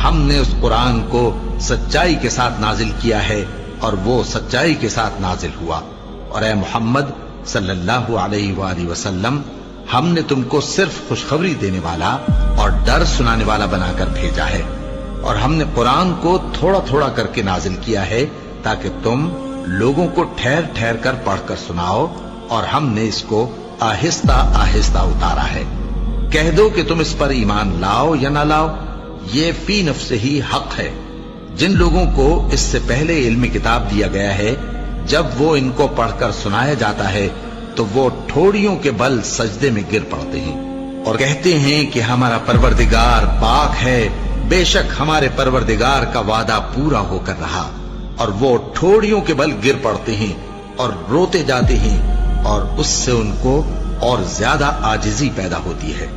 ہم نے اس قرآن کو سچائی کے ساتھ نازل کیا ہے اور وہ سچائی کے ساتھ نازل ہوا۔ اور اے محمد صلی اللہ علیہ وآلہ وسلم، ہم نے تم کو صرف خوشخبری دینے والا اور ڈر سنانے والا بنا کر بھیجا ہے، اور ہم نے قرآن کو تھوڑا تھوڑا کر کے نازل کیا ہے تاکہ تم لوگوں کو ٹھہر ٹھہر کر پڑھ کر سناؤ، اور ہم نے اس کو آہستہ آہستہ اتارا ہے۔ کہہ دو کہ تم اس پر ایمان لاؤ یا نہ لاؤ، یہ فی نفس ہی حق ہے۔ جن لوگوں کو اس سے پہلے علم کتاب دیا گیا ہے، جب وہ ان کو پڑھ کر سنایا جاتا ہے تو وہ ٹھوڑیوں کے بل سجدے میں گر پڑتے ہیں اور کہتے ہیں کہ ہمارا پروردگار پاک ہے، بے شک ہمارے پروردگار کا وعدہ پورا ہو کر رہا، اور وہ ٹھوڑیوں کے بل گر پڑتے ہیں اور روتے جاتے ہیں، اور اس سے ان کو اور زیادہ عاجزی پیدا ہوتی ہے۔